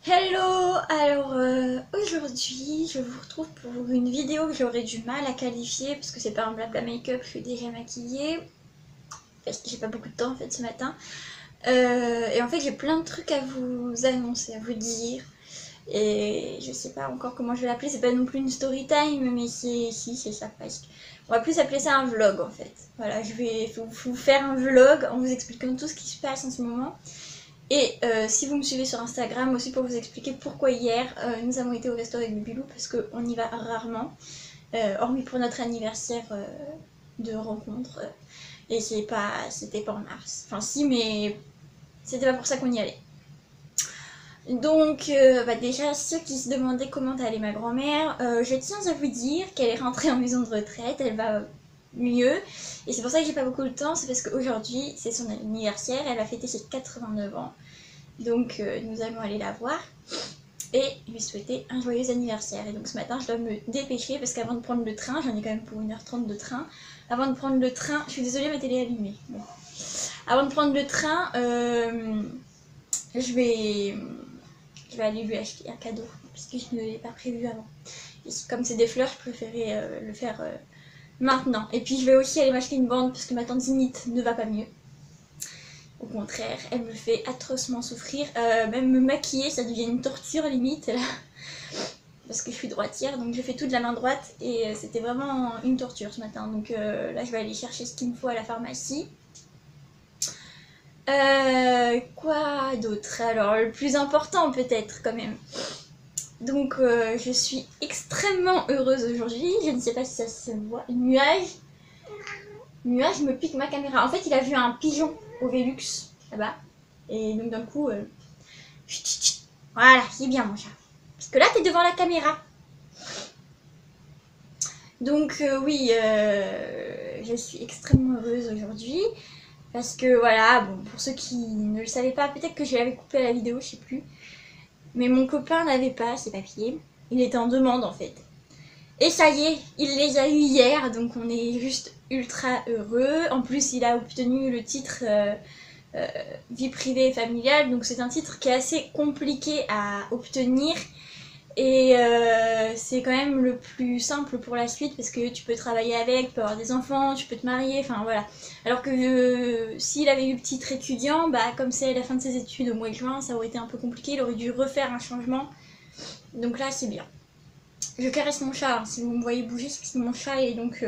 Hello! Aujourd'hui je vous retrouve pour une vidéo que j'aurais du mal à qualifier parce que c'est pas un blabla make-up, je suis déjà maquillée parce que j'ai pas beaucoup de temps en fait ce matin. Et en fait j'ai plein de trucs à vous annoncer, à vous dire. Et je sais pas encore comment je vais l'appeler, c'est pas non plus une story time, mais c'est ça presque. On va plus appeler ça un vlog en fait. Voilà, je vais vous faire un vlog en vous expliquant tout ce qui se passe en ce moment. Et si vous me suivez sur Instagram aussi pour vous expliquer pourquoi hier nous avons été au resto avec Bilou parce qu'on y va rarement, hormis pour notre anniversaire de rencontre. Et c'était pas en mars. Enfin si, mais c'était pas pour ça qu'on y allait. Donc déjà ceux qui se demandaient comment allait ma grand-mère, je tiens à vous dire qu'elle est rentrée en maison de retraite, elle va mieux. Et c'est pour ça que j'ai pas beaucoup de temps, c'est parce qu'aujourd'hui c'est son anniversaire, elle va fêter ses 89 ans. Donc nous allons aller la voir et lui souhaiter un joyeux anniversaire. Et donc ce matin je dois me dépêcher parce qu'avant de prendre le train, j'en ai quand même pour 1h30 de train. Avant de prendre le train, je suis désolée ma télé est allumée. Bon. Avant de prendre le train, je vais aller lui acheter un cadeau puisque je ne l'ai pas prévu avant. Et comme c'est des fleurs, je préférais le faire maintenant. Et puis je vais aussi aller m'acheter une bande parce que ma tante Zinite ne va pas mieux. Au contraire, elle me fait atrocement souffrir. Même me maquiller, ça devient une torture limite là. Parce que je suis droitière, donc je fais tout de la main droite et c'était vraiment une torture ce matin. Donc là, je vais aller chercher ce qu'il me faut à la pharmacie. Quoi d'autre? Alors, le plus important peut-être quand même. Donc, je suis extrêmement heureuse aujourd'hui. Je ne sais pas si ça se voit. Nuage me pique ma caméra. En fait, il a vu un pigeon au Velux là-bas. Et donc, d'un coup, voilà, c'est bien mon chat. Parce que là, t'es devant la caméra. Donc, oui, je suis extrêmement heureuse aujourd'hui. Parce que voilà, bon, pour ceux qui ne le savaient pas, peut-être que je l'avais coupé à la vidéo, je sais plus. Mais mon copain n'avait pas ses papiers. Il était en demande en fait. Et ça y est, il les a eu hier, donc on est juste ultra heureux. En plus, il a obtenu le titre vie privée et familiale, donc c'est un titre qui est assez compliqué à obtenir. Et c'est quand même le plus simple pour la suite parce que tu peux travailler avec, tu peux avoir des enfants, tu peux te marier, enfin voilà. Alors que s'il avait eu le titre étudiant, bah comme c'est la fin de ses études au mois de juin, ça aurait été un peu compliqué, il aurait dû refaire un changement. Donc là c'est bien. Je caresse mon chat, hein. Si vous me voyez bouger, c'est parce que mon chat est donc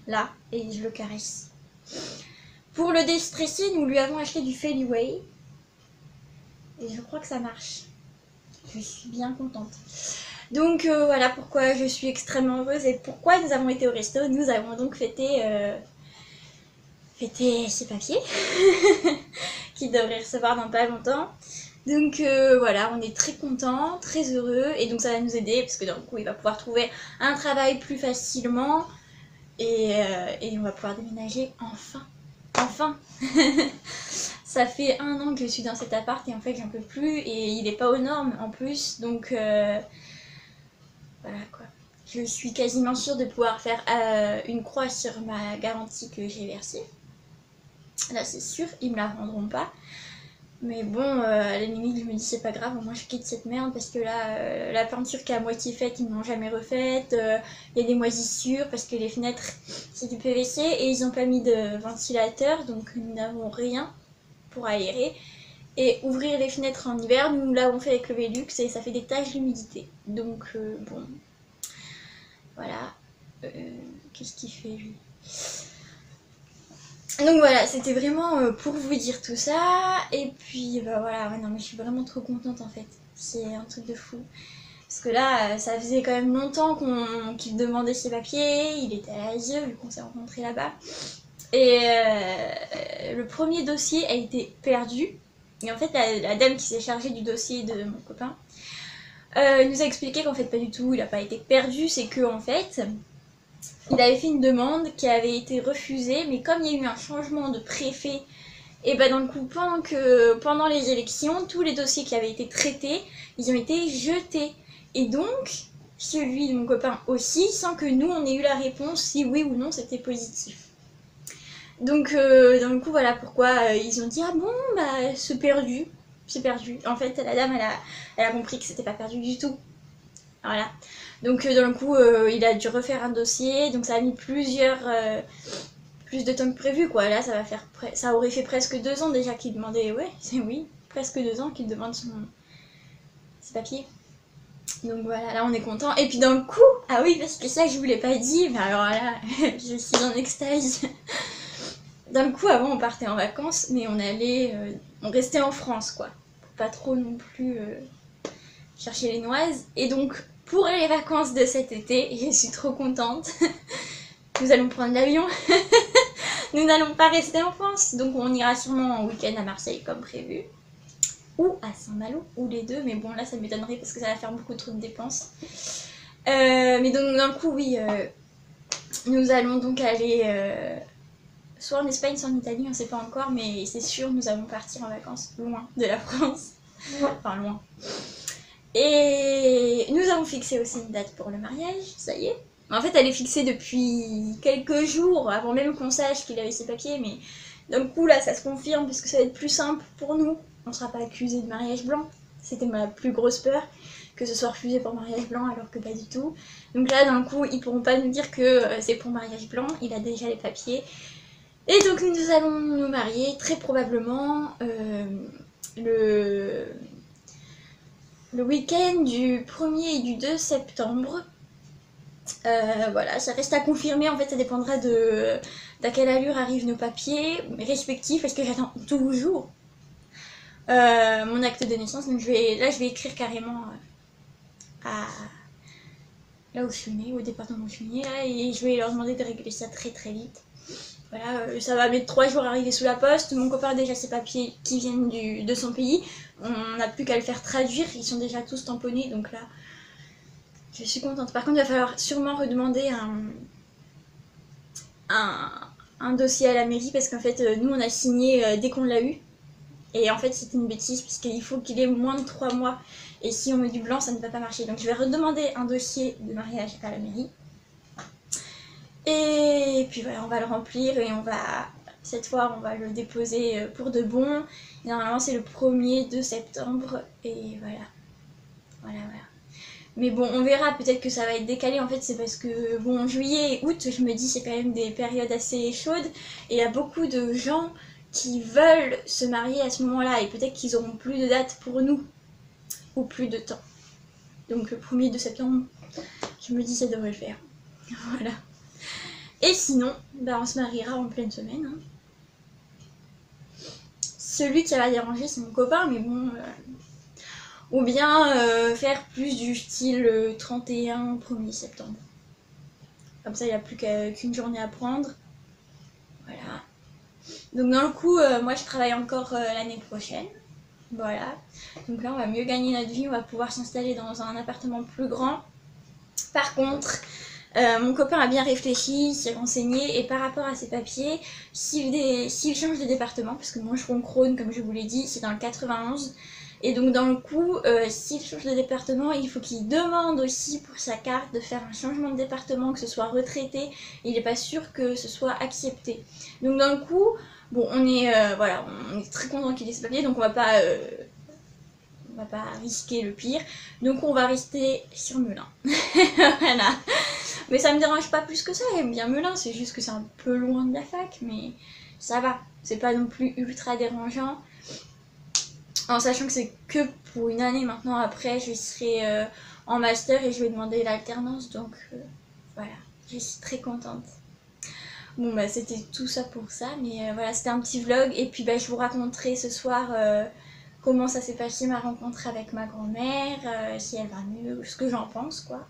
là et je le caresse. Pour le déstresser, nous lui avons acheté du Feliway et je crois que ça marche. Je suis bien contente. Donc voilà pourquoi je suis extrêmement heureuse et pourquoi nous avons été au resto. Nous avons donc fêté ces papiers qu'il devrait recevoir dans pas longtemps. Donc voilà, on est très contents, très heureux et donc ça va nous aider parce que d'un coup il va pouvoir trouver un travail plus facilement et on va pouvoir déménager enfin. Enfin. Ça fait 1 an que je suis dans cet appart et en fait j'en peux plus et il est pas aux normes en plus donc voilà quoi. Je suis quasiment sûre de pouvoir faire une croix sur ma garantie que j'ai versée. Là c'est sûr, ils me la rendront pas. Mais bon, à la limite, je me dis c'est pas grave, au moins je quitte cette merde parce que là, la peinture qui est à moitié faite, ils ne l'ont jamais refaite. Il y a des moisissures parce que les fenêtres, c'est du PVC et ils n'ont pas mis de ventilateur, donc nous n'avons rien pour aérer. Et ouvrir les fenêtres en hiver, nous l'avons fait avec le Velux et ça fait des taches d'humidité. Donc bon, voilà. Qu'est-ce qu'il fait lui? Donc voilà, c'était vraiment pour vous dire tout ça. Et puis bah voilà, ouais, non mais je suis vraiment trop contente en fait. C'est un truc de fou. Parce que là, ça faisait quand même longtemps qu'il demandait ses papiers. Il était à l'ASE vu qu'on s'est rencontrés là-bas. Et le premier dossier a été perdu. Et en fait, la dame qui s'est chargée du dossier de mon copain nous a expliqué qu'en fait pas du tout, il n'a pas été perdu. C'est que en fait... il avait fait une demande qui avait été refusée, mais comme il y a eu un changement de préfet, et ben dans le coup, pendant les élections, tous les dossiers qui avaient été traités, ils ont été jetés. Et donc, celui de mon copain aussi, sans que nous, on ait eu la réponse si oui ou non c'était positif. Donc, dans le coup, voilà pourquoi ils ont dit « Ah bon, bah c'est perdu ». c'est perdu. En fait, la dame, elle a compris que c'était pas perdu du tout. Voilà. Donc, dans le coup, il a dû refaire un dossier. Donc, ça a mis plus de temps que prévu, quoi. Là, ça aurait fait presque 2 ans déjà qu'il demandait. Ouais, c'est oui, presque 2 ans qu'il demande ses papiers. Donc voilà, là on est content. Et puis dans le coup, ah oui, parce que ça je vous l'ai pas dit, mais alors là, je suis en extase. Dans le coup, avant on partait en vacances, mais on restait en France, quoi. Pour pas trop non plus chercher les noises. Et donc, pour les vacances de cet été, je suis trop contente. Nous allons prendre l'avion. Nous n'allons pas rester en France. Donc on ira sûrement en week-end à Marseille comme prévu. Ou à Saint-Malo, ou les deux, mais bon là ça m'étonnerait parce que ça va faire beaucoup trop de dépenses. Mais donc dans le coup oui, nous allons donc aller soit en Espagne, soit en Italie, on ne sait pas encore, mais c'est sûr nous allons partir en vacances loin de la France. Enfin loin. Et nous avons fixé aussi une date pour le mariage, ça y est. En fait elle est fixée depuis quelques jours, avant même qu'on sache qu'il avait ses papiers, mais dans le coup là ça se confirme parce que ça va être plus simple pour nous. On ne sera pas accusé de mariage blanc. C'était ma plus grosse peur, que ce soit refusé pour mariage blanc alors que pas du tout. Donc là, d'un coup, ils pourront pas nous dire que c'est pour mariage blanc, il a déjà les papiers. Et donc nous allons nous marier très probablement le week-end du 1er et du 2 septembre. Voilà, ça reste à confirmer, en fait ça dépendra d'à quelle allure arrivent nos papiers respectifs, parce que j'attends toujours mon acte de naissance. Donc je vais écrire carrément là où je suis née, au département où je suis née, là, et je vais leur demander de régler ça très très vite. Voilà, ça va mettre 3 jours à arriver sous la poste. Mon copain a déjà ses papiers qui viennent de son pays. On n'a plus qu'à le faire traduire, ils sont déjà tous tamponnés, donc là, je suis contente. Par contre, il va falloir sûrement redemander un dossier à la mairie, parce qu'en fait, nous, on a signé dès qu'on l'a eu. Et en fait, c'est une bêtise, puisqu'il faut qu'il ait moins de 3 mois. Et si on met du blanc, ça ne va pas marcher. Donc je vais redemander un dossier de mariage à la mairie. Et puis voilà, on va le remplir et cette fois, on va le déposer pour de bon. Et normalement, c'est le 1er de septembre. Et voilà. Voilà. Mais bon, on verra, peut-être que ça va être décalé. En fait, c'est parce que, bon, juillet et août, je me dis, c'est quand même des périodes assez chaudes. Et il y a beaucoup de gens qui veulent se marier à ce moment-là. Et peut-être qu'ils auront plus de dates pour nous. Ou plus de temps. Donc le 1er de septembre, je me dis, ça devrait le faire. Voilà. Et sinon, bah, on se mariera en pleine semaine. Hein. Celui qui va déranger, c'est mon copain, mais bon... ou bien faire plus du style 31, 1er septembre. Comme ça, il n'y a plus qu'une journée à prendre. Voilà. Donc dans le coup, moi je travaille encore l'année prochaine. Voilà. Donc là, on va mieux gagner notre vie, on va pouvoir s'installer dans un appartement plus grand. Par contre... mon copain a bien réfléchi, s'est renseigné, et par rapport à ses papiers, s'il change de département, parce que moi je Roncrone, comme je vous l'ai dit, c'est dans le 91, et donc dans le coup, s'il change de département, il faut qu'il demande aussi pour sa carte de faire un changement de département, que ce soit retraité, il n'est pas sûr que ce soit accepté. Donc dans le coup, bon, on est très content qu'il ait ses papiers, donc on va pas risquer le pire, donc on va rester sur Melun. Voilà. Mais ça me dérange pas plus que ça, j'aime bien Melun, c'est juste que c'est un peu loin de la fac, mais ça va, c'est pas non plus ultra dérangeant. En sachant que c'est que pour une année maintenant, après je serai en master et je vais demander l'alternance, donc voilà, je suis très contente. Bon bah c'était tout ça pour ça, mais voilà, c'était un petit vlog, et puis bah je vous raconterai ce soir comment ça s'est passé ma rencontre avec ma grand-mère, si elle va mieux, ce que j'en pense quoi.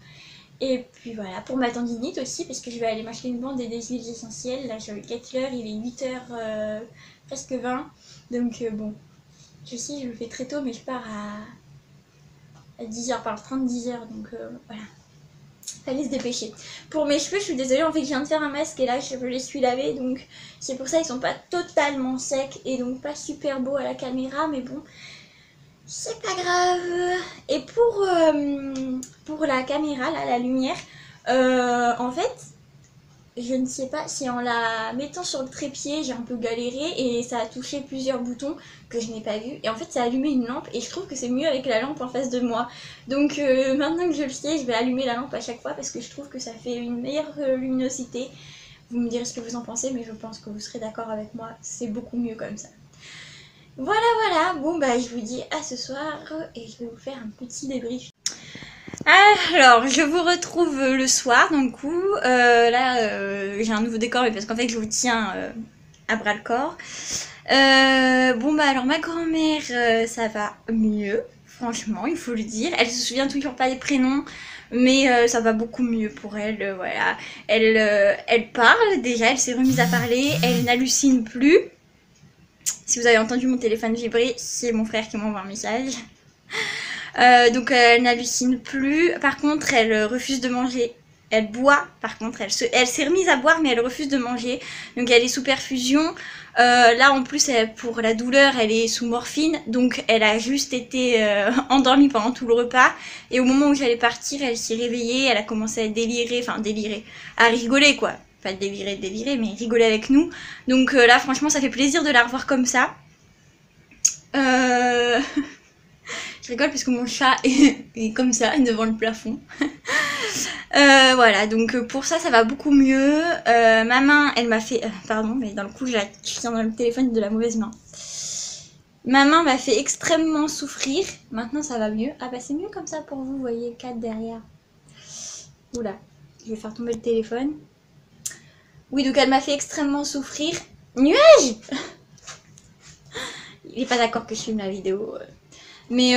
Et puis voilà, pour ma tendinite aussi, parce que je vais aller m'acheter une bande et des huiles essentielles. Là, je calcule l'heure, il est 8h, presque 20. Donc bon, je sais, je le fais très tôt, mais je pars à 10h, par le train de 10h. Donc voilà, fallait se dépêcher. Pour mes cheveux, je suis désolée, en fait, je viens de faire un masque et là, je les suis lavés. Donc c'est pour ça qu'ils sont pas totalement secs et donc pas super beaux à la caméra, mais bon... c'est pas grave. Et pour la caméra, là, la lumière, en fait, je ne sais pas si en la mettant sur le trépied j'ai un peu galéré et ça a touché plusieurs boutons que je n'ai pas vus. Et en fait ça a allumé une lampe et je trouve que c'est mieux avec la lampe en face de moi. Donc maintenant que je le sais, je vais allumer la lampe à chaque fois parce que je trouve que ça fait une meilleure luminosité. Vous me direz ce que vous en pensez, mais je pense que vous serez d'accord avec moi, c'est beaucoup mieux comme ça. Voilà, voilà, bon bah je vous dis à ce soir et je vais vous faire un petit débrief. Alors, je vous retrouve le soir, donc là j'ai un nouveau décor, mais parce qu'en fait je vous tiens à bras le corps. Bon bah alors ma grand-mère, ça va mieux, franchement, il faut le dire. Elle se souvient toujours pas des prénoms, mais ça va beaucoup mieux pour elle, voilà. Elle parle déjà, elle s'est remise à parler, elle n'hallucine plus. Si vous avez entendu mon téléphone vibrer, c'est mon frère qui m'envoie un message. Donc elle n'hallucine plus. Par contre, elle refuse de manger. Elle boit, par contre, elle s'est remise à boire, mais elle refuse de manger. Donc elle est sous perfusion. Là, en plus, pour la douleur, elle est sous morphine. Donc elle a juste été endormie pendant tout le repas. Et au moment où j'allais partir, elle s'est réveillée. Elle a commencé à délirer, enfin délirer, à rigoler quoi. Pas délirer, mais rigoler avec nous. Donc là, franchement, ça fait plaisir de la revoir comme ça. Je rigole parce que mon chat est comme ça, devant le plafond. Voilà, donc pour ça, ça va beaucoup mieux. Ma main, elle m'a fait... pardon, mais dans le coup, je tiens dans le téléphone de la mauvaise main. Ma main m'a fait extrêmement souffrir. Maintenant, ça va mieux. Ah bah c'est mieux comme ça pour vous, vous voyez, 4 derrière. Oula, je vais faire tomber le téléphone. Oui, donc elle m'a fait extrêmement souffrir. Nuage. Il est pas d'accord que je filme la vidéo. Mais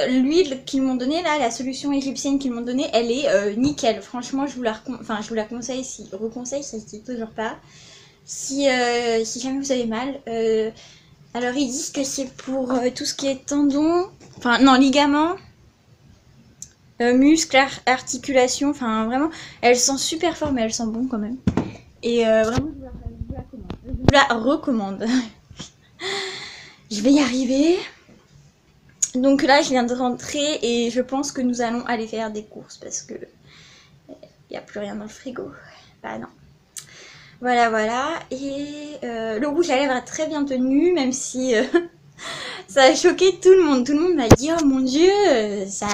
l'huile qu'ils m'ont donnée, là, la solution égyptienne qu'ils m'ont donnée, elle est nickel. Franchement, je vous la conseille, reconseille, ça se dit toujours pas. Si jamais vous avez mal. Alors, ils disent que c'est pour tout ce qui est tendons, enfin, non, ligaments, muscles, articulations, enfin, vraiment, elle sent super fort, mais elle sent bon quand même. Et vraiment, je vous la recommande. Je vais y arriver. Donc là, je viens de rentrer et je pense que nous allons aller faire des courses parce que il n'y a plus rien dans le frigo. Bah non. Voilà, voilà. Et le rouge à lèvres a très bien tenu, même si ça a choqué tout le monde. Tout le monde m'a dit, oh mon dieu, ça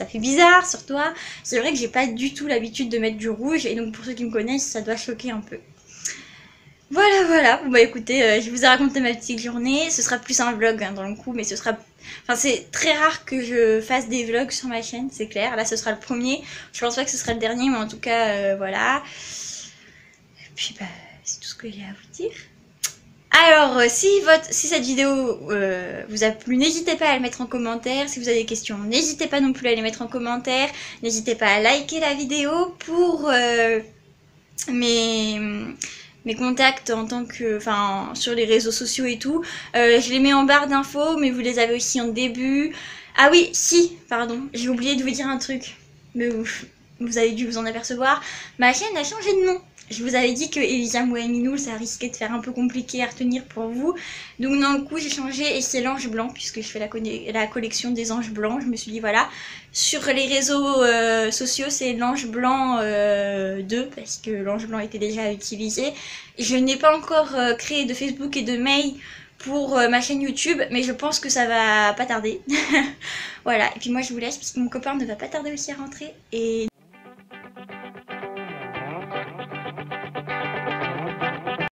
fait bizarre sur toi. C'est vrai que j'ai pas du tout l'habitude de mettre du rouge et donc pour ceux qui me connaissent, ça doit choquer un peu. Voilà, voilà. Bon bah écoutez, je vous ai raconté ma petite journée. Ce sera plus un vlog hein, dans le coup, mais ce sera... Enfin, c'est très rare que je fasse des vlogs sur ma chaîne, c'est clair. Là, ce sera le premier. Je pense pas que ce sera le dernier, mais en tout cas, voilà. Et puis, bah, c'est tout ce que j'ai à vous dire. Alors, si cette vidéo vous a plu, n'hésitez pas à le mettre en commentaire. Si vous avez des questions, n'hésitez pas non plus à les mettre en commentaire. N'hésitez pas à liker la vidéo pour mes contacts en tant que, enfin, sur les réseaux sociaux et tout. Je les mets en barre d'infos, mais vous les avez aussi en début. Ah oui, si, pardon, j'ai oublié de vous dire un truc, mais vous avez dû vous en apercevoir. Ma chaîne a changé de nom. Je vous avais dit que Elisa Mouaminoul, ça risquait de faire un peu compliqué à retenir pour vous. Donc d'un coup, j'ai changé et c'est l'ange blanc, puisque je fais la collection des anges blancs. Je me suis dit, voilà, sur les réseaux sociaux, c'est l'ange blanc 2, parce que l'ange blanc était déjà utilisé. Je n'ai pas encore créé de Facebook et de mail pour ma chaîne YouTube, mais je pense que ça va pas tarder. Voilà, et puis moi je vous laisse, parce que mon copain ne va pas tarder aussi à rentrer. Et